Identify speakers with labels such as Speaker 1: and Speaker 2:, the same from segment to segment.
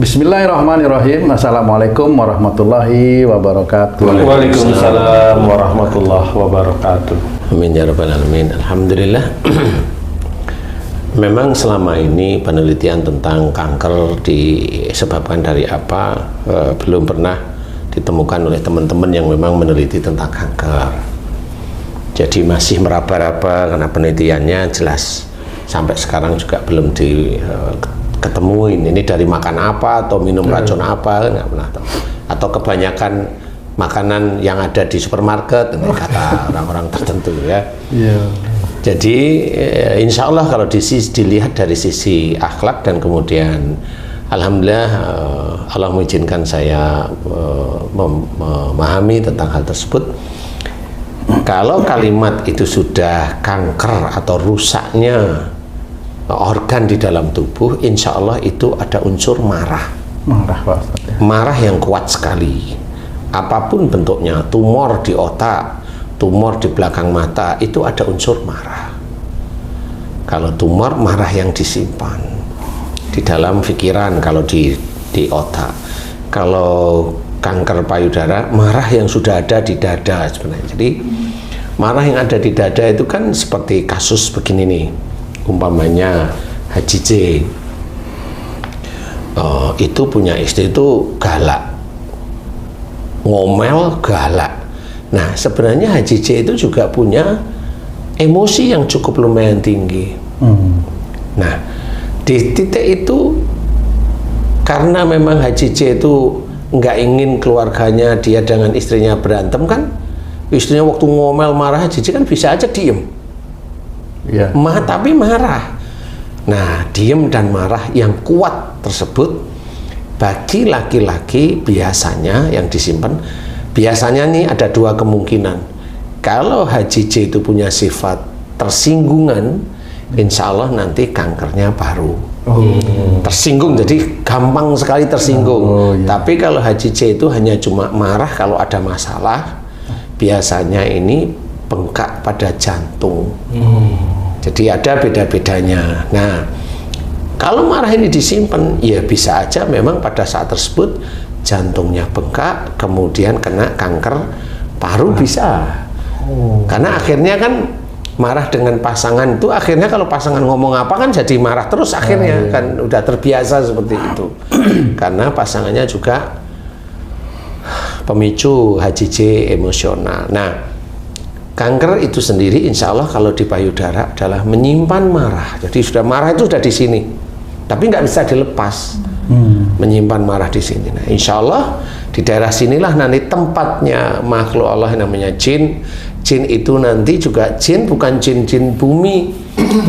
Speaker 1: Bismillahirrahmanirrahim. Assalamualaikum warahmatullahi wabarakatuh.
Speaker 2: Waalaikumsalam warahmatullahi wabarakatuh.
Speaker 3: Amin ya rabbal alamin. Alhamdulillah. Memang selama ini penelitian tentang kanker disebabkan dari apa belum pernah ditemukan oleh teman-teman yang memang meneliti tentang kanker. Jadi masih meraba-raba karena penelitiannya jelas sampai sekarang juga belum diketemuin ini dari makan apa atau minum racun apa, nggak pernah tahu. Atau kebanyakan makanan yang ada di supermarket, ini kata orang-orang tertentu ya. Jadi insya Allah kalau dilihat dari sisi akhlak dan kemudian alhamdulillah Allah mengizinkan saya memahami tentang hal tersebut. Kalau kalimat itu sudah kanker atau rusaknya organ di dalam tubuh, insya Allah itu ada unsur marah. Marah yang kuat sekali. Apapun bentuknya, tumor di otak, tumor di belakang mata, itu ada unsur marah. Kalau tumor, marah yang disimpan di dalam pikiran, kalau di otak. Kalau kanker payudara, marah yang sudah ada di dada sebenarnya. Jadi marah yang ada di dada itu kan seperti kasus begini nih, umpamanya Haji J itu punya istri itu galak, ngomel, galak. Nah sebenarnya Haji J itu juga punya emosi yang cukup lumayan tinggi. Nah di titik itu karena memang Haji J itu nggak ingin keluarganya dia dengan istrinya berantem kan, istrinya waktu ngomel marah Haji J kan bisa aja diem, tapi marah. Nah diem dan marah yang kuat tersebut bagi laki-laki biasanya yang disimpan, biasanya nih ada dua kemungkinan. Kalau Haji J itu punya sifat tersinggungan, insya Allah nanti kankernya baru. Tersinggung, jadi gampang sekali tersinggung. Tapi kalau Haji J itu hanya cuma marah kalau ada masalah, biasanya ini bengkak pada jantung. Jadi ada beda-bedanya. Nah kalau marah ini disimpan, ya bisa aja memang pada saat tersebut jantungnya bengkak, kemudian kena kanker paru bisa. Karena akhirnya kan marah dengan pasangan itu, akhirnya kalau pasangan ngomong apa kan jadi marah terus akhirnya. Kan udah terbiasa seperti itu. Karena pasangannya juga pemicu Haji J emosional. Nah kanker itu sendiri insya Allah kalau di payudara adalah menyimpan marah. Jadi sudah marah itu sudah di sini, tapi nggak bisa dilepas. Menyimpan marah di sini. Nah, insya Allah di daerah sinilah nanti tempatnya makhluk Allah yang namanya jin. Jin itu nanti juga jin, bukan jin bumi,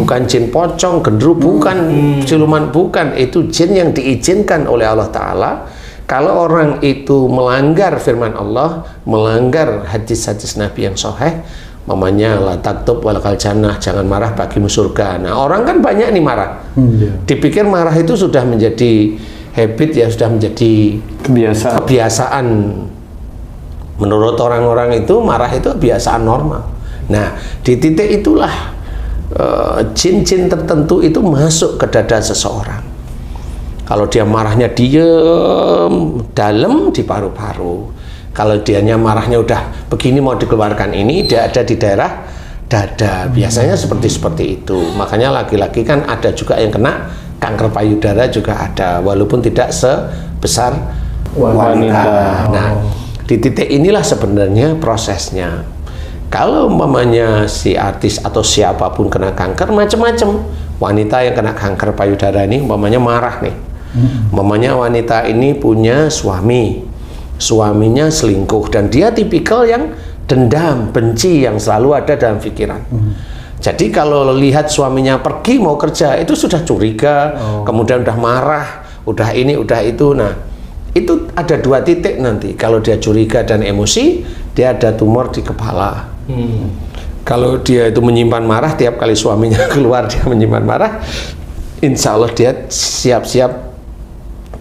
Speaker 3: bukan jin pocong, gendru, bukan siluman, bukan. Itu jin yang diizinkan oleh Allah Ta'ala. Kalau orang itu melanggar firman Allah, melanggar hadis-hadis Nabi yang sahih, mamanya la taktub walakal jannah, jangan marah bagimu surga. Nah orang kan banyak nih marah, dipikir marah itu sudah menjadi habit, ya sudah menjadi kebiasaan. Menurut orang-orang itu marah itu kebiasaan normal. Nah di titik itulah jin-jin tertentu itu masuk ke dada seseorang. Kalau dia marahnya diem dalam di paru-paru, kalau dianya marahnya udah begini mau dikeluarkan, ini dia ada di daerah dada. Biasanya seperti itu. Makanya laki-laki kan ada juga yang kena kanker payudara juga ada, walaupun tidak sebesar wanita. Nah di titik inilah sebenarnya prosesnya. Kalau umpamanya si artis atau siapapun kena kanker macam-macam. Wanita yang kena kanker payudara ini umpamanya marah nih. Umpamanya wanita ini punya suami, suaminya selingkuh dan dia tipikal yang dendam, benci yang selalu ada dalam pikiran. Jadi kalau lihat suaminya pergi mau kerja itu sudah curiga, kemudian udah marah, udah ini, udah itu. Nah itu ada dua titik nanti. Kalau dia curiga dan emosi, dia ada tumor di kepala. Kalau dia itu menyimpan marah, tiap kali suaminya keluar dia menyimpan marah, insya Allah dia siap-siap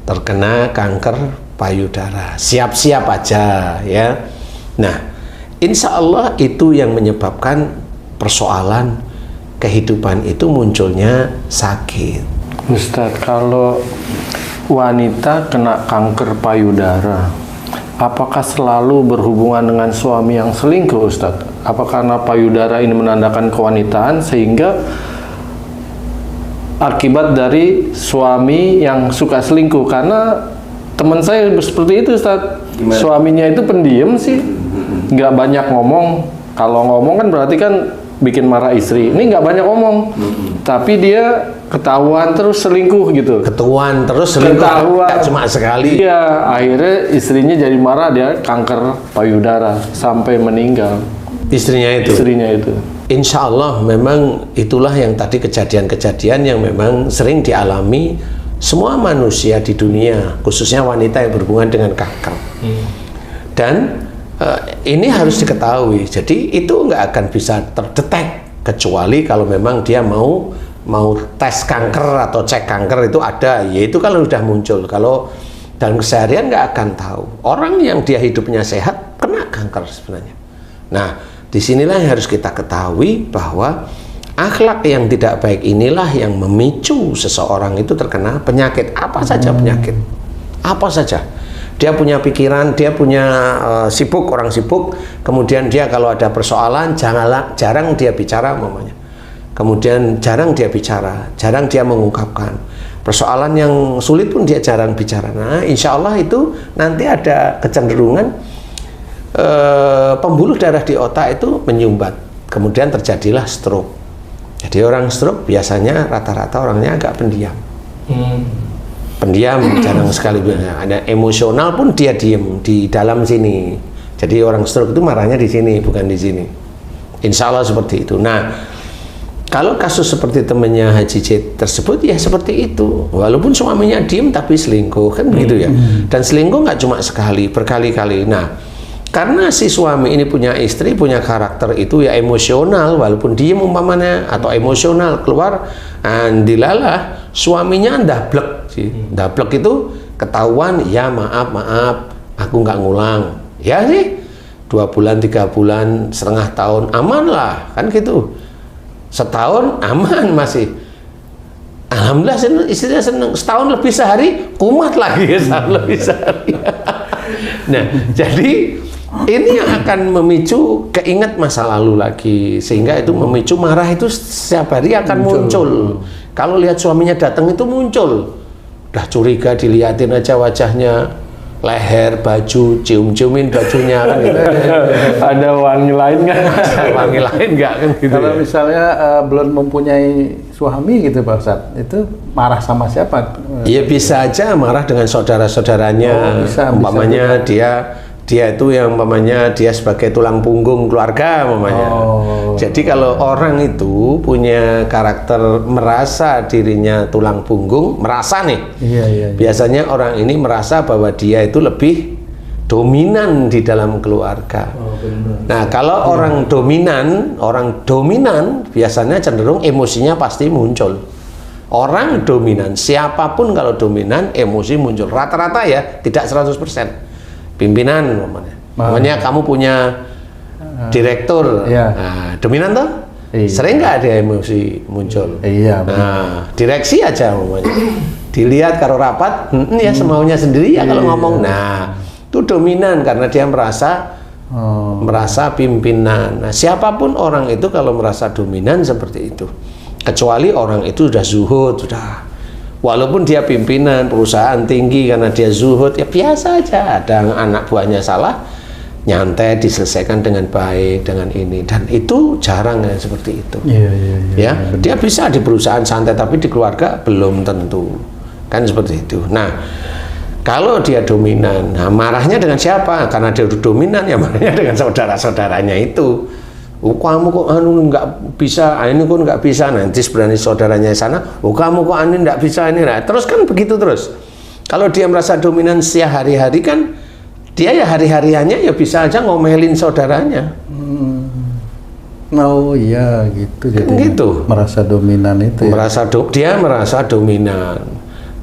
Speaker 3: terkena kanker payudara. Siap-siap aja ya. Nah insya Allah itu yang menyebabkan persoalan kehidupan itu munculnya sakit.
Speaker 2: Ustadz, kalau wanita kena kanker payudara, apakah selalu berhubungan dengan suami yang selingkuh, Ustadz? Apa karena payudara ini menandakan kewanitaan sehingga akibat dari suami yang suka selingkuh? Karena teman saya seperti itu, Ustadz. Suaminya itu pendiam sih, nggak banyak ngomong. Kalau ngomong kan berarti kan bikin marah istri. Ini nggak banyak ngomong, tapi dia ketahuan terus selingkuh gitu.
Speaker 3: Ketahuan terus selingkuh, nggak cuma sekali.
Speaker 2: Iya, akhirnya istrinya jadi marah, dia kanker payudara sampai meninggal. Istrinya itu.
Speaker 3: Insya Allah memang itulah yang tadi kejadian-kejadian yang memang sering dialami semua manusia di dunia, khususnya wanita yang berhubungan dengan kanker. Dan ini harus diketahui. Jadi itu nggak akan bisa terdetek kecuali kalau memang dia mau tes kanker atau cek kanker itu ada, yaitu kalau sudah muncul. Kalau dalam keseharian nggak akan tahu. Orang yang dia hidupnya sehat kena kanker sebenarnya. Nah, disinilah yang harus kita ketahui bahwa akhlak yang tidak baik inilah yang memicu seseorang itu terkena penyakit. Apa saja penyakit, apa saja. Dia punya pikiran, dia punya orang sibuk, kemudian dia kalau ada persoalan jarang dia bicara mamanya. Kemudian jarang dia bicara, jarang dia mengungkapkan. Persoalan yang sulit pun dia jarang bicara. Nah, insya Allah itu nanti ada kecenderungan pembuluh darah di otak itu menyumbat. Kemudian terjadilah stroke. Jadi orang stroke biasanya rata-rata orangnya agak pendiam. Pendiam, jarang sekali. Ada emosional pun dia diem di dalam sini. Jadi orang stroke itu marahnya di sini, bukan di sini. Insya Allah seperti itu. Nah, kalau kasus seperti temannya Haji J tersebut ya seperti itu. Walaupun suaminya diem tapi selingkuh, kan begitu ya. Dan selingkuh nggak cuma sekali, berkali-kali. Nah, karena si suami ini punya istri, punya karakter itu ya emosional, walaupun diem umpamanya atau emosional keluar, dilalah suaminya ndablek sih. Ndablek itu ketahuan, ya maaf, aku nggak ngulang. Ya sih, 2 bulan, 3 bulan, setengah tahun, aman lah, kan gitu. Setahun aman masih. Alhamdulillah istrinya senang. Setahun lebih sehari, kumat lagi setahun lebih sehari. Nah, jadi ini yang akan memicu keinget masa lalu lagi, sehingga itu memicu marah itu setiap hari akan muncul. Kalau lihat suaminya datang itu muncul, udah curiga, dilihatin aja wajahnya, leher, baju, cium-ciumin bajunya kan gitu.
Speaker 2: Ada wangi lain nggak?
Speaker 3: Wangi lain nggak kan gitu.
Speaker 1: Kalau misalnya belum mempunyai suami gitu Pak Ustadz, itu marah sama siapa?
Speaker 3: Iya bisa aja marah dengan saudara-saudaranya. Umpamanya dia itu yang umpamanya dia sebagai tulang punggung keluarga umpamanya. Jadi kalau orang itu punya karakter merasa dirinya tulang punggung, merasa nih. Biasanya orang ini merasa bahwa dia itu lebih dominan di dalam keluarga. Nah, kalau orang dominan biasanya cenderung emosinya pasti muncul. Orang dominan, siapapun kalau dominan emosi muncul. Rata-rata ya, tidak 100%. Pimpinan namanya kamu punya direktur, nah, dominan toh, sering nggak ada emosi muncul. Nah, direksi aja namanya, dilihat karo rapat, ya semaunya sendiri ya kalau ngomong. Nah, itu dominan karena dia merasa pimpinan. Nah, siapapun orang itu kalau merasa dominan seperti itu, kecuali orang itu sudah zuhud, walaupun dia pimpinan perusahaan tinggi, karena dia zuhud ya biasa aja, ada anak buahnya salah nyantai diselesaikan dengan baik dengan ini, dan itu jarang ya seperti itu. Dia bisa di perusahaan santai tapi di keluarga belum tentu, kan seperti itu. Nah, kalau dia dominan, nah marahnya dengan siapa? Karena dia dominan ya marahnya dengan saudara-saudaranya itu. Kamu kok nggak bisa, ini kok nggak bisa, nanti sebenarnya saudaranya di sana, kamu kok ini nggak bisa ini, nah terus kan begitu terus. Kalau dia merasa dominan setiap hari-hari kan, dia ya hari-hariannya ya bisa aja ngomelin saudaranya.
Speaker 1: Oh iya gitu, jadi
Speaker 3: gitu.
Speaker 1: Merasa dominan itu. Ya?
Speaker 3: Dia merasa dominan,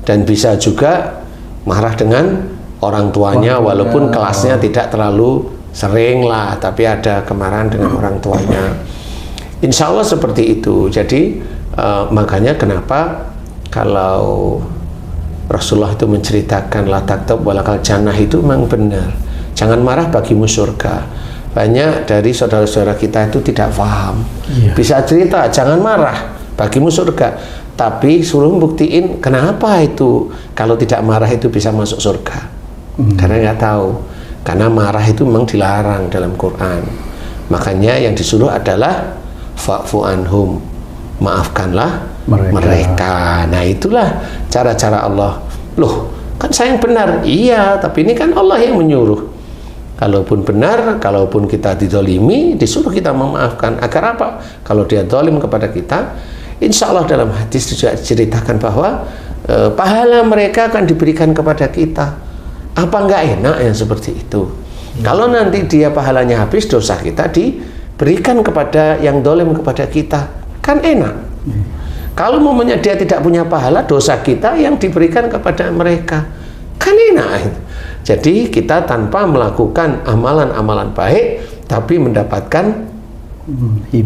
Speaker 3: dan bisa juga marah dengan orang tuanya, walaupun kelasnya tidak terlalu sering lah, tapi ada kemarahan dengan orang tuanya. Insya Allah seperti itu. Jadi makanya kenapa kalau Rasulullah itu menceritakan la taktab walakal jannah, itu memang benar. Jangan marah bagimu surga. Banyak dari saudara-saudara kita itu tidak paham. Bisa cerita jangan marah bagimu surga, tapi suruh buktiin kenapa itu kalau tidak marah itu bisa masuk surga. Karena nggak tahu. Karena marah itu memang dilarang dalam Quran. Makanya yang disuruh adalah fa'fu anhum, maafkanlah mereka. Nah itulah cara-cara Allah. Loh, kan saya yang benar. Iya, tapi ini kan Allah yang menyuruh. Kalaupun benar, kalaupun kita dizalimi, disuruh kita memaafkan. Agar apa? Kalau dia zalim kepada kita, insya Allah dalam hadis juga diceritakan bahwa pahala mereka akan diberikan kepada kita. Apa nggak enak yang seperti itu? Kalau nanti dia pahalanya habis, dosa kita diberikan kepada yang zalim kepada kita, kan enak. Kalau momennya dia tidak punya pahala, dosa kita yang diberikan kepada mereka, kan enak. Jadi kita tanpa melakukan amalan-amalan baik, tapi mendapatkan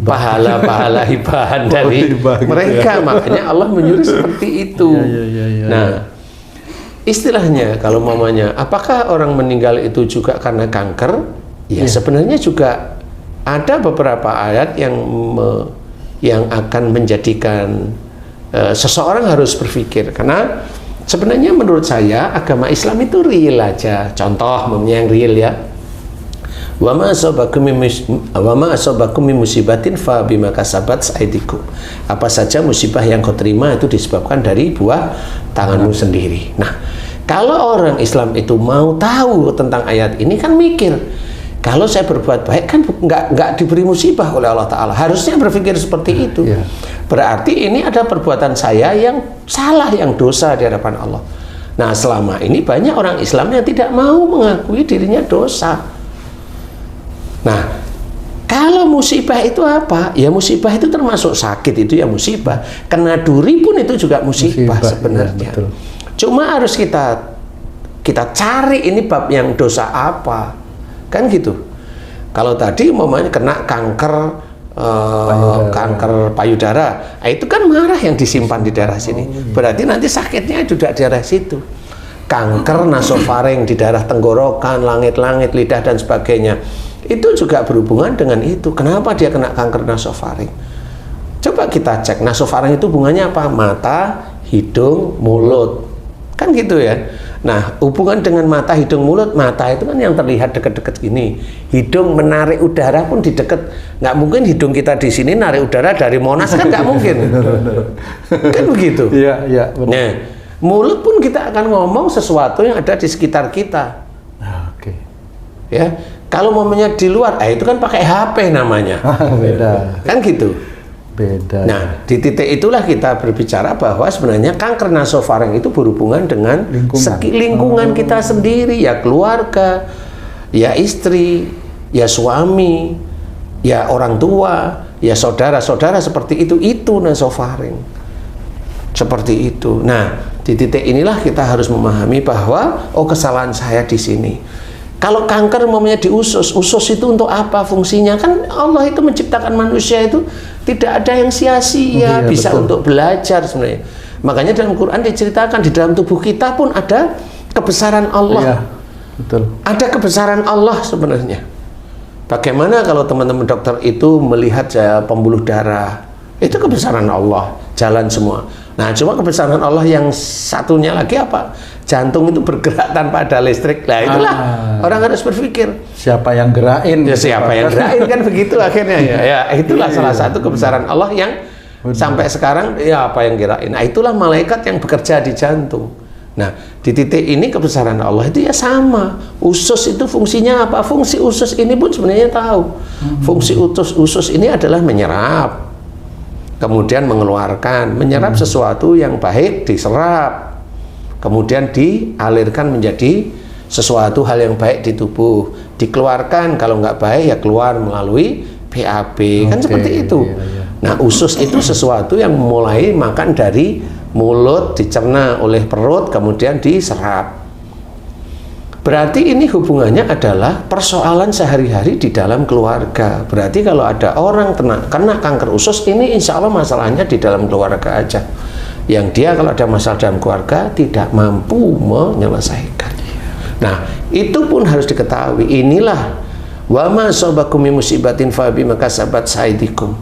Speaker 3: pahala-pahala hibahan dari mereka. Makanya Allah menyuruh seperti itu. Nah, istilahnya kalau mamanya, apakah orang meninggal itu juga karena kanker? Ya sebenarnya juga ada beberapa ayat yang akan menjadikan seseorang harus berpikir. Karena sebenarnya menurut saya agama Islam itu real aja. Contoh yang real ya. Wa ma asabakum min musibatin fa bima kasabat aydikum. Apa saja musibah yang kau terima itu disebabkan dari buah tanganmu sendiri. Nah, kalau orang Islam itu mau tahu tentang ayat ini kan mikir, kalau saya berbuat baik kan nggak diberi musibah oleh Allah Ta'ala. Harusnya berpikir seperti itu. Berarti ini ada perbuatan saya yang salah, yang dosa di hadapan Allah. Nah, selama ini banyak orang Islam yang tidak mau mengakui dirinya dosa. Nah, kalau musibah itu apa? Ya musibah itu termasuk sakit, itu ya musibah. Kena duri pun itu juga musibah sebenarnya. Ya, cuma harus kita cari ini bab yang dosa apa. Kan gitu. Kalau tadi umpamanya kena kanker payudara, itu kan marah yang disimpan di daerah sini. Berarti nanti sakitnya juga di daerah situ. Kanker nasofaring di daerah tenggorokan, langit-langit, lidah dan sebagainya, itu juga berhubungan dengan itu. Kenapa dia kena kanker nasofaring? Coba kita cek nasofaring itu hubungannya apa? Mata, hidung, mulut, kan gitu ya. Nah, hubungan dengan mata, hidung, mulut. Mata itu kan yang terlihat deket-deket gini. Hidung menarik udara pun di deket. Nggak mungkin hidung kita di sini narik udara dari Monas, kan nggak mungkin. Kan begitu.
Speaker 1: Iya, benar.
Speaker 3: Nah, mulut pun kita akan ngomong sesuatu yang ada di sekitar kita.
Speaker 1: Oke.
Speaker 3: Ya, kalau momennya di luar, itu kan pakai HP namanya.
Speaker 1: Beda.
Speaker 3: Kan gitu.
Speaker 1: Beda.
Speaker 3: Nah, di titik itulah kita berbicara bahwa sebenarnya kanker nasofaring itu berhubungan dengan lingkungan kita sendiri, ya keluarga, ya istri, ya suami, ya orang tua, ya saudara-saudara, seperti itu nasofaring. Seperti itu. Nah, di titik inilah kita harus memahami bahwa kesalahan saya di sini. Kalau kanker umpamanya di usus itu untuk apa fungsinya? Kan Allah itu menciptakan manusia itu tidak ada yang sia-sia, bisa betul. Untuk belajar sebenarnya. Makanya dalam Quran diceritakan di dalam tubuh kita pun ada kebesaran Allah.
Speaker 1: Iya, betul. Ada
Speaker 3: kebesaran Allah sebenarnya. Bagaimana kalau teman-teman dokter itu melihat pembuluh darah? Itu kebesaran Allah, jalan semua. Nah, cuma kebesaran Allah yang satunya lagi apa? Jantung itu bergerak tanpa ada listrik. Nah, itulah orang harus berpikir.
Speaker 1: Siapa yang gerakin?
Speaker 3: Ya, siapa yang gerakin kan begitu akhirnya ya. Ya, itulah salah satu kebesaran Allah yang sampai sekarang ya apa yang gerakin. Nah, itulah malaikat yang bekerja di jantung. Nah, di titik ini kebesaran Allah itu ya sama. Usus itu fungsinya apa? Fungsi usus ini pun sebenarnya tahu. Fungsi usus ini adalah menyerap, kemudian mengeluarkan, menyerap sesuatu yang baik diserap, kemudian dialirkan menjadi sesuatu hal yang baik di tubuh, dikeluarkan kalau nggak baik ya keluar melalui BAB, kan seperti itu. Nah, usus itu sesuatu yang mulai makan dari mulut, dicerna oleh perut, kemudian diserap. Berarti ini hubungannya adalah persoalan sehari-hari di dalam keluarga. Berarti kalau ada orang kena kanker usus, ini insya Allah masalahnya di dalam keluarga aja. yang dia kalau ada masalah dalam keluarga tidak mampu menyelesaikan. Nah, itu pun harus diketahui. Inilah wa ma asabakum min musibatin fa bima kasabat aydikum.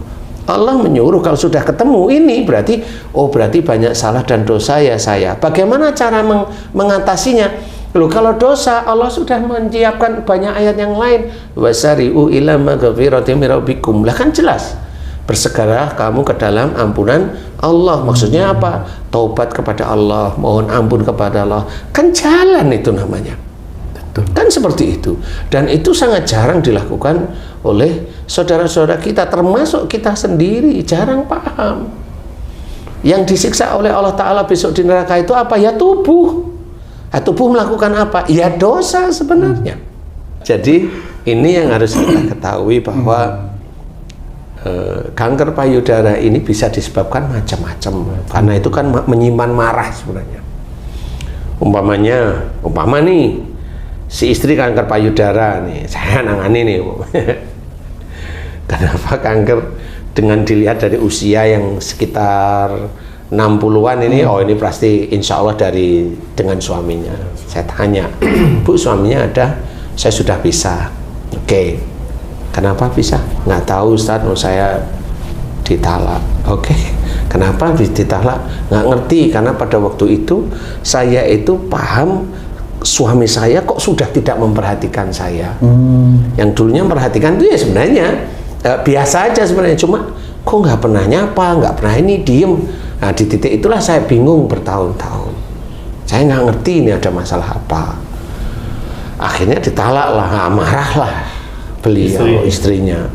Speaker 3: Allah menyuruh kalau sudah ketemu ini berarti berarti banyak salah dan dosa ya saya. Bagaimana cara mengatasinya? Loh, kalau dosa Allah sudah menyiapkan banyak ayat yang lain. Wasari'u ila maghfiratin min rabbikum. Lah kan jelas. Bersegeralah kamu ke dalam ampunan Allah. Maksudnya apa? Taubat kepada Allah, mohon ampun kepada Allah. Kan jalan itu namanya. Betul. Kan seperti itu. Dan itu sangat jarang dilakukan oleh saudara-saudara kita, termasuk kita sendiri, jarang paham. Yang disiksa oleh Allah Ta'ala besok di neraka itu apa? Ya tubuh. Tubuh melakukan apa? Ya dosa sebenarnya. Jadi ini yang harus kita ketahui bahwa kanker payudara ini bisa disebabkan macam-macam. Karena itu kan menyimpan marah sebenarnya. Umpama nih si istri kanker payudara nih, saya nangani nih. Kenapa kanker? Dengan dilihat dari usia yang sekitar 60-an ini, ini pasti insya Allah dengan suaminya. Saya tanya, Bu, suaminya ada? Saya sudah bisa. Oke. Kenapa bisa? Nggak tahu Ustaz, saya ditalak. Oke. Kenapa ditalak? Nggak ngerti, karena pada waktu itu saya itu paham suami saya kok sudah tidak memperhatikan saya. Yang dulunya memperhatikan itu ya sebenarnya biasa aja sebenarnya, cuma kok nggak pernah nyapa, nggak pernah ini, diem. Nah, di titik itulah saya bingung bertahun-tahun. Saya nggak ngerti ini ada masalah apa. Akhirnya ditalak lah, marahlah beliau, istrinya.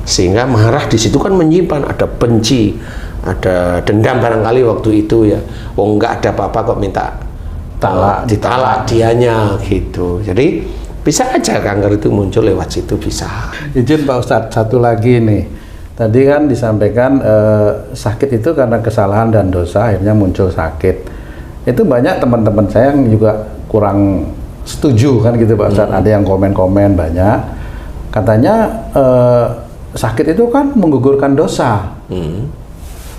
Speaker 3: Sehingga marah di situ kan menyimpan, ada benci, ada dendam barangkali waktu itu ya. Nggak ada apa-apa kok minta ditalak dianya gitu. Jadi bisa aja kanker itu muncul lewat situ, bisa.
Speaker 1: Izin Pak Ustadz, satu lagi nih. Tadi kan disampaikan sakit itu karena kesalahan dan dosa akhirnya muncul sakit. Itu banyak teman-teman saya yang juga kurang setuju kan gitu Pak Ustadz. Ada yang komen-komen banyak. Katanya sakit itu kan menggugurkan dosa.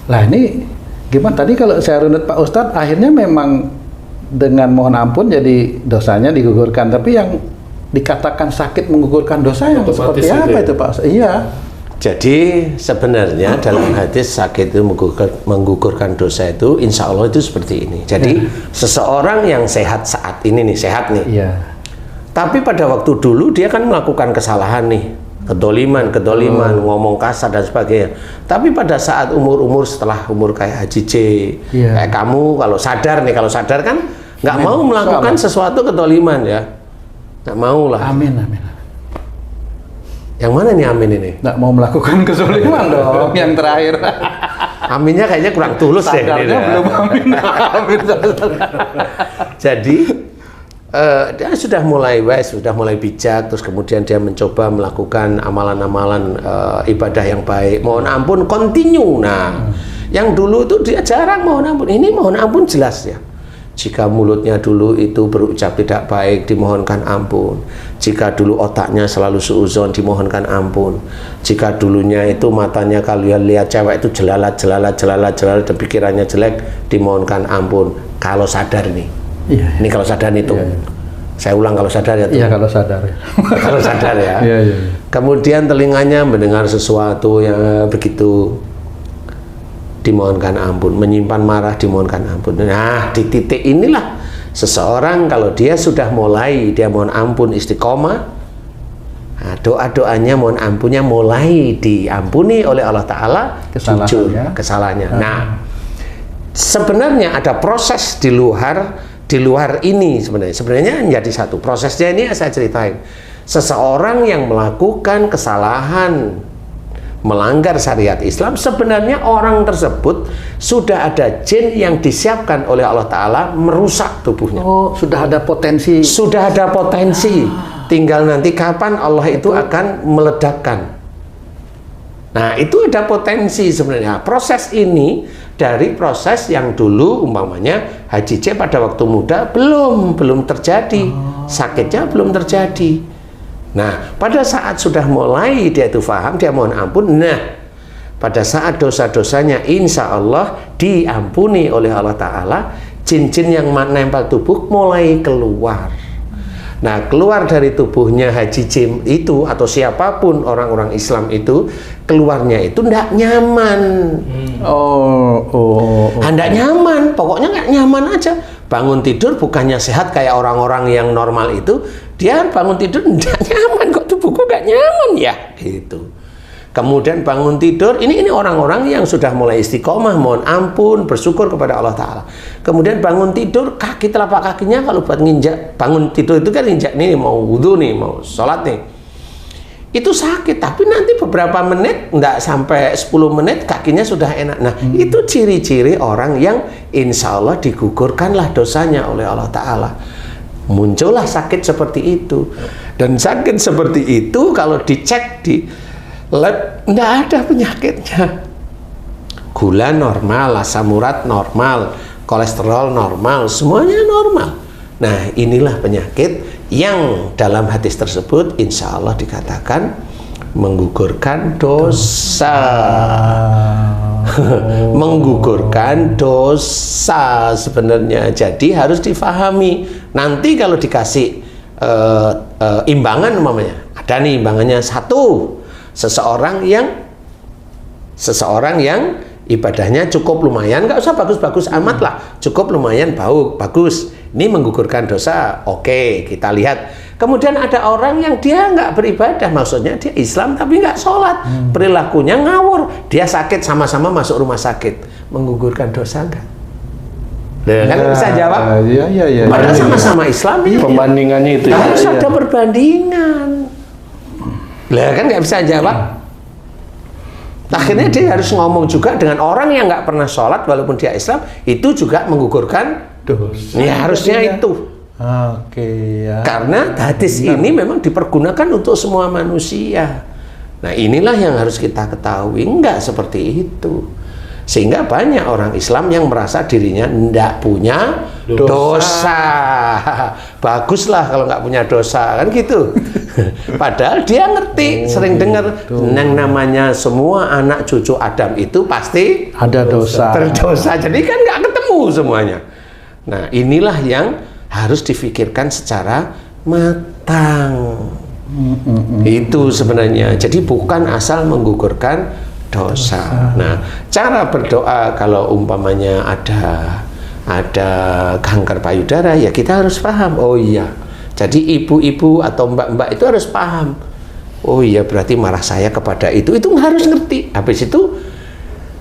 Speaker 1: Lah ini gimana? Tadi kalau saya runut Pak Ustadz, akhirnya memang dengan mohon ampun jadi dosanya digugurkan. Tapi yang dikatakan sakit menggugurkan dosa yang seperti apa itu Pak Ustadz? Iya.
Speaker 3: Jadi sebenarnya dalam hadis sakit itu menggugurkan dosa itu insya Allah itu seperti ini. Jadi seseorang yang sehat saat ini nih, sehat nih.
Speaker 1: Iya.
Speaker 3: Tapi pada waktu dulu dia kan melakukan kesalahan nih, kedoliman, ngomong kasar dan sebagainya. Tapi pada saat umur setelah umur kayak Haji C, kayak kamu kalau sadar kan nggak mau melakukan sesuatu kedoliman ya, nggak mau lah.
Speaker 1: Amin.
Speaker 3: Yang mana nih amin ini?
Speaker 1: Nggak mau melakukan kezaliman dong, yang terakhir.
Speaker 3: Aminnya kayaknya kurang tulus deh.
Speaker 1: Sadarnya belum amin.
Speaker 3: Jadi dia sudah mulai bijak, terus kemudian dia mencoba melakukan amalan-amalan ibadah yang baik. Mohon ampun, continue. Nah, yang dulu itu dia jarang mohon ampun. Ini mohon ampun jelas ya. Jika mulutnya dulu itu berucap tidak baik, dimohonkan ampun. Jika dulu otaknya selalu suuzon, dimohonkan ampun. Jika dulunya itu matanya kalian lihat cewek itu jelalat, dan pikirannya jelek, dimohonkan ampun. Kalau sadar nih.
Speaker 1: Iya.
Speaker 3: Ini kalau sadar itu. Iya. Saya ulang kalau sadar ya.
Speaker 1: Iya, kalau sadar ya.
Speaker 3: Kalau sadar ya.
Speaker 1: Iya.
Speaker 3: Kemudian telinganya mendengar sesuatu yang begitu, dimohonkan ampun, menyimpan marah, dimohonkan ampun. Nah, di titik inilah seseorang kalau dia sudah mulai, dia mohon ampun istiqomah, nah, doa-doanya mohon ampunnya mulai diampuni oleh Allah Ta'ala, jujur kesalahannya. Nah, sebenarnya ada proses di luar ini sebenarnya menjadi satu. Prosesnya ini saya ceritain. Seseorang yang melakukan kesalahan, melanggar syariat Islam, sebenarnya orang tersebut sudah ada jin yang disiapkan oleh Allah Ta'ala merusak tubuhnya.
Speaker 1: Oh, sudah ada potensi.
Speaker 3: Sudah ada potensi. Tinggal nanti kapan Allah itu akan meledakkan. Nah, itu ada potensi sebenarnya. Proses ini dari proses yang dulu umpamanya Haji C pada waktu muda belum terjadi. Sakitnya belum terjadi. Nah, pada saat sudah mulai dia itu paham, dia mohon ampun. Nah, pada saat dosa-dosanya insya Allah diampuni oleh Allah Ta'ala, jin-jin yang menempel tubuh mulai keluar. Nah, keluar dari tubuhnya Haji Jim itu atau siapapun orang-orang Islam itu, keluarnya itu tidak nyaman. Tidak nyaman, pokoknya nggak nyaman aja. Bangun tidur bukannya sehat kayak orang-orang yang normal itu, dia bangun tidur tidak nyaman, kok tubuhku nggak nyaman ya, gitu. Kemudian bangun tidur, ini orang-orang yang sudah mulai istiqomah, mohon ampun, bersyukur kepada Allah Ta'ala. Kemudian bangun tidur, kaki telapak kakinya kalau buat nginjak, bangun tidur itu kan nginjak nih, mau wudhu nih, mau sholat nih. Itu sakit, tapi nanti beberapa menit, enggak sampai 10 menit, kakinya sudah enak. Nah, itu ciri-ciri orang yang insya Allah digugurkanlah dosanya oleh Allah Ta'ala. Muncullah sakit seperti itu. Dan sakit seperti itu kalau dicek di lab, enggak ada penyakitnya. Gula normal, asam urat normal, kolesterol normal, semuanya normal. Nah, inilah penyakit yang dalam hadis tersebut insya Allah dikatakan menggugurkan dosa. Menggugurkan dosa sebenarnya. Jadi harus difahami. Nanti kalau dikasih imbangan umpamanya, ada nih imbangannya 1, seseorang yang ibadahnya cukup lumayan, nggak usah bagus-bagus amat lah, cukup lumayan bagus, ini menggugurkan dosa, oke, kita lihat. Kemudian ada orang yang dia nggak beribadah, maksudnya dia Islam tapi nggak sholat, perilakunya ngawur, dia sakit, sama-sama masuk rumah sakit, menggugurkan dosa nggak? Kan bisa jawab?
Speaker 1: Iya.
Speaker 3: Padahal sama-sama Islam ya.
Speaker 2: Pembandingannya itu ya.
Speaker 3: Harus ada perbandingan. Lah kan nggak bisa jawab. Akhirnya dia harus ngomong juga dengan orang yang nggak pernah sholat walaupun dia Islam, itu juga menggugurkan dosa. Ya harusnya itu.
Speaker 1: Oke, ya.
Speaker 3: Karena hadis ini memang dipergunakan untuk semua manusia. Nah, inilah yang harus kita ketahui, enggak seperti itu. Sehingga banyak orang Islam yang merasa dirinya tidak punya dosa. Baguslah kalau nggak punya dosa, kan gitu. Padahal dia ngerti, sering dengar yang namanya semua anak cucu Adam itu pasti
Speaker 1: ada dosa.
Speaker 3: Berdosa. Jadi kan nggak ketemu semuanya. Nah, inilah yang harus difikirkan secara matang. Itu sebenarnya. Jadi bukan asal menggugurkan dosa. Nah, cara berdoa kalau umpamanya ada kanker payudara, ya kita harus paham. Oh iya, jadi ibu-ibu atau mbak-mbak itu harus paham. Oh iya, berarti marah saya kepada itu harus ngerti. Habis itu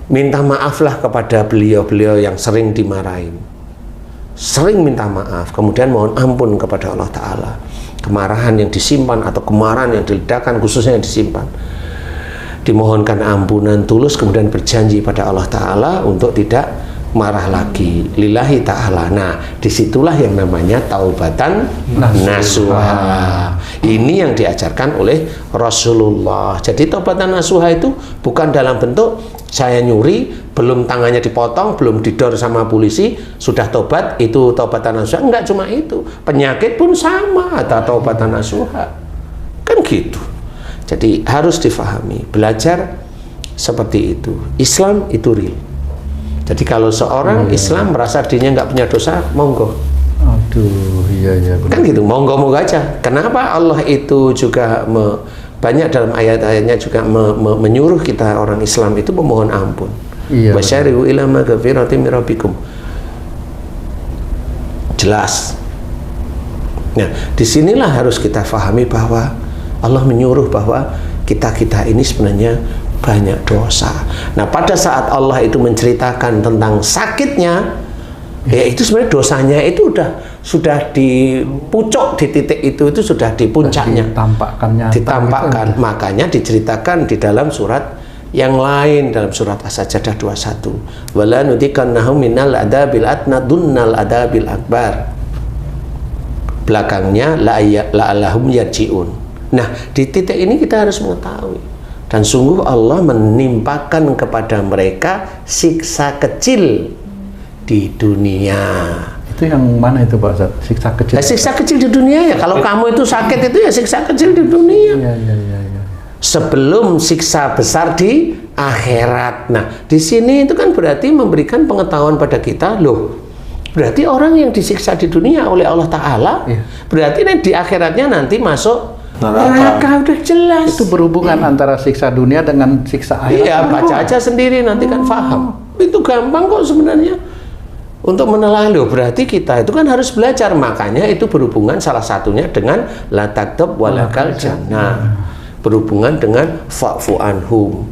Speaker 3: minta maaflah kepada beliau-beliau yang sering dimarahin. Sering minta maaf, kemudian mohon ampun kepada Allah Ta'ala. Kemarahan yang disimpan atau kemarahan yang diledakkan khususnya yang disimpan, dimohonkan ampunan tulus, kemudian berjanji pada Allah Ta'ala untuk tidak marah lagi lillahi ta'ala. Nah, disitulah yang namanya taubatan nasuha. Ini yang diajarkan oleh Rasulullah. Jadi taubatan nasuha itu bukan dalam bentuk saya nyuri, belum tangannya dipotong, belum didor sama polisi, sudah tobat, itu taubatan nasuha. Enggak cuma itu, penyakit pun sama, ada taubatan nasuha, kan gitu. Jadi harus difahami, belajar seperti itu. Islam itu real. Jadi kalau seorang Islam merasa dirinya nggak punya dosa, monggo.
Speaker 1: Aduh, iya.
Speaker 3: Kan gitu, monggo aja. Kenapa Allah itu juga banyak dalam ayat-ayatnya juga menyuruh kita orang Islam itu memohon ampun. Wasyari'u ila maghfiratin min rabbikum. Jelas. Nah, disinilah harus kita fahami bahwa Allah menyuruh bahwa kita ini sebenarnya banyak dosa. Nah, pada saat Allah itu menceritakan tentang sakitnya, ya itu sebenarnya dosanya itu sudah di pucuk di titik itu sudah di puncaknya. Ditampakkan. Makanya diceritakan di dalam surat yang lain, dalam surat As-Sajdah 21. Wala nutikannahum minal adabil adna dunnal adabil akbar. Belakangnya la'allahum yarji'un. Nah, di titik ini kita harus mengetahui, dan sungguh Allah menimpakan kepada mereka siksa kecil di dunia.
Speaker 1: Itu yang mana itu Pak Ustaz? Siksa kecil?
Speaker 3: Siksa kecil di dunia ya. Kalau kamu itu sakit itu ya siksa kecil di dunia.
Speaker 1: Iya.
Speaker 3: sebelum siksa besar di akhirat. Nah, di sini itu kan berarti memberikan pengetahuan pada kita, loh, berarti orang yang disiksa di dunia oleh Allah Ta'ala, berarti di akhiratnya nanti masuk neraka, udah jelas.
Speaker 1: Itu berhubungan antara siksa dunia dengan siksa akhirat.
Speaker 3: Iya, baca aja sendiri nanti kan paham. Itu gampang kok sebenarnya. Untuk menelah, loh, berarti kita itu kan harus belajar. Makanya itu berhubungan salah satunya dengan la taktab walakal jannah. Berhubungan dengan fa'fu anhum.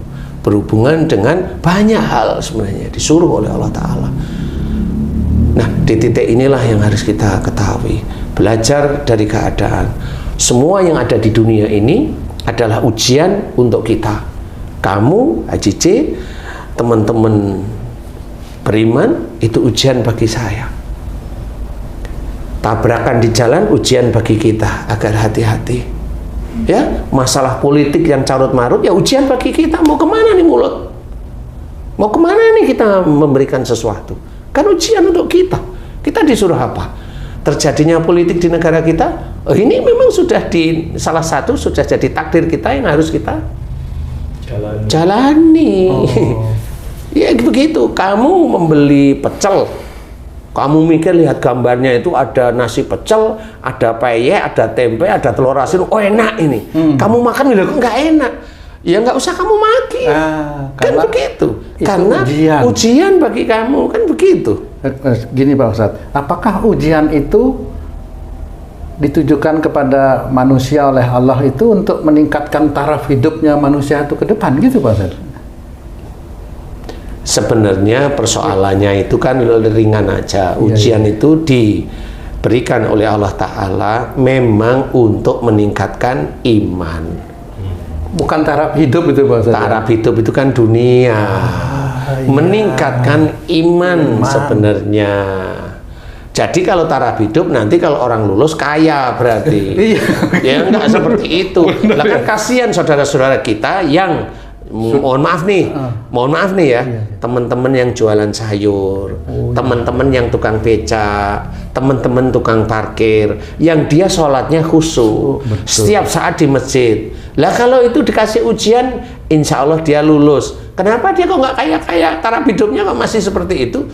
Speaker 3: Berhubungan dengan banyak hal sebenarnya disuruh oleh Allah Ta'ala. Nah, di titik inilah yang harus kita ketahui. Belajar dari keadaan. Semua yang ada di dunia ini adalah ujian untuk kita. Kamu, Haji C, teman-teman beriman, itu ujian bagi saya. Tabrakan di jalan ujian bagi kita agar hati-hati. Ya, masalah politik yang carut marut ya ujian bagi kita. Mau kemana nih mulut? Mau kemana nih kita memberikan sesuatu? Kan ujian untuk kita. Kita disuruh apa? Terjadinya politik di negara kita, ini memang sudah salah satu sudah jadi takdir kita yang harus kita jalani. Ya begitu, kamu membeli pecel, kamu mikir lihat gambarnya itu ada nasi pecel, ada peyek, ada tempe, ada telur asin, oh enak ini. Kamu makan bilang nggak enak, ya nggak usah kamu makan. Kan begitu, karena ujian bagi kamu, kan begitu.
Speaker 1: Gini Pak Ustadz, apakah ujian itu ditujukan kepada manusia oleh Allah itu untuk meningkatkan taraf hidupnya manusia itu ke depan gitu Pak Ustadz?
Speaker 3: Sebenarnya persoalannya itu kan ringan aja. Ujian itu diberikan oleh Allah Ta'ala memang untuk meningkatkan iman.
Speaker 1: Bukan taraf hidup itu Pak Ustadz?
Speaker 3: Taraf hidup itu kan dunia. Meningkatkan iman sebenarnya. Jadi kalau taraf hidup nanti kalau orang lulus kaya berarti. Ya enggak seperti itu. Lah kan kasihan saudara-saudara kita yang mohon maaf nih ya, teman-teman yang jualan sayur, teman-teman yang tukang becak, teman-teman tukang parkir, yang dia sholatnya khusyuk setiap saat di masjid. Lah kalau itu dikasih ujian, insya Allah dia lulus. Kenapa dia kok nggak kaya-kaya, taraf hidupnya kok masih seperti itu?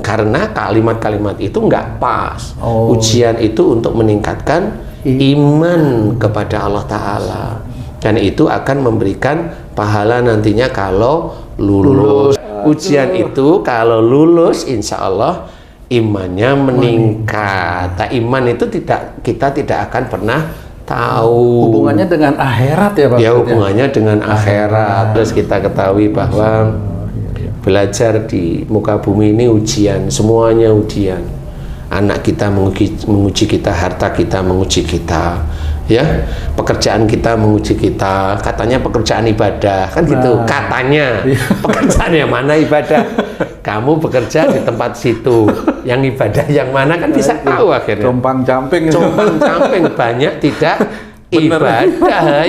Speaker 3: Karena kalimat-kalimat itu nggak pas. Ujian itu untuk meningkatkan iman kepada Allah Ta'ala. Dan itu akan memberikan pahala nantinya kalau lulus. Ujian itu kalau lulus insya Allah imannya meningkat. Nah, iman itu kita tidak akan pernah tahu.
Speaker 1: Hubungannya dengan akhirat ya Pak?
Speaker 3: Ya hubungannya dengan akhirat. Terus kita ketahui bahwa belajar di muka bumi ini ujian. Semuanya ujian. Anak kita menguji kita, harta kita menguji kita. Ya, pekerjaan kita menguji kita. Katanya pekerjaan ibadah kan gitu, katanya pekerjaan yang mana ibadah. Kamu bekerja di tempat situ, yang ibadah yang mana kan bisa tahu akhirnya.
Speaker 1: Compang camping
Speaker 3: banyak tidak ibadah.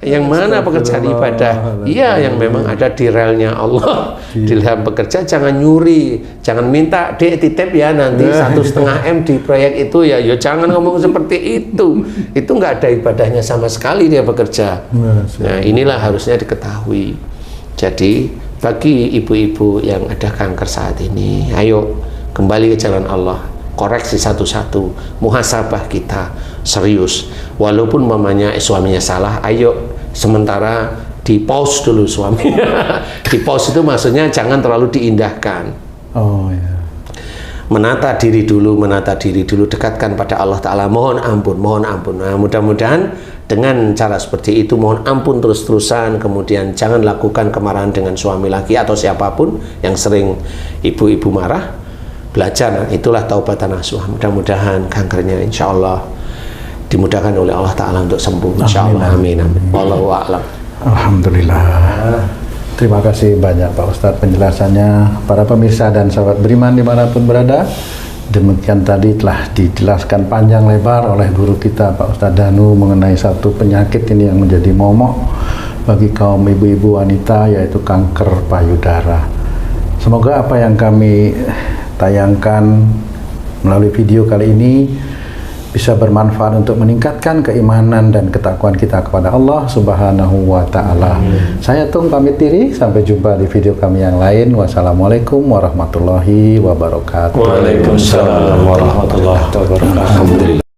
Speaker 3: Iya, yang mana pekerjaan ibadah? Iya, yang memang ada di relnya Allah. Di dalam bekerja jangan nyuri, jangan minta dek titip ya nanti 1,5 M di proyek itu ya. Yo jangan ngomong seperti itu. Itu nggak ada ibadahnya sama sekali dia bekerja. Nah inilah harusnya diketahui. Jadi bagi ibu-ibu yang ada kanker saat ini, ayo kembali ke jalan Allah. Koreksi satu-satu, muhasabah kita serius. Walaupun mamanya suaminya salah, ayo sementara di pause dulu suaminya. Di pause itu maksudnya jangan terlalu diindahkan. Menata diri dulu, dekatkan pada Allah Ta'ala, mohon ampun. Nah, mudah-mudahan dengan cara seperti itu, mohon ampun terus-terusan, kemudian jangan lakukan kemarahan dengan suami lagi atau siapapun yang sering ibu-ibu marah. Belajar, itulah taubatan nasuha. Mudah-mudahan kankernya insya Allah dimudahkan oleh Allah Ta'ala untuk sembuh. Insya Allah, amin. Wallahu a'lam.
Speaker 1: Alhamdulillah. Terima kasih banyak Pak Ustadz penjelasannya. Para pemirsa dan sahabat beriman dimanapun berada, demikian tadi telah dijelaskan panjang lebar oleh guru kita Pak Ustadz Danu mengenai satu penyakit ini yang menjadi momok bagi kaum ibu-ibu wanita, yaitu kanker payudara. Semoga apa yang kami tayangkan melalui video kali ini bisa bermanfaat untuk meningkatkan keimanan dan ketakwaan kita kepada Allah Subhanahu wa Ta'ala. Saya Tung pamit diri, sampai jumpa di video kami yang lain. Wassalamualaikum warahmatullahi wabarakatuh.
Speaker 2: Waalaikumsalam warahmatullahi wabarakatuh.
Speaker 3: Alhamdulillah.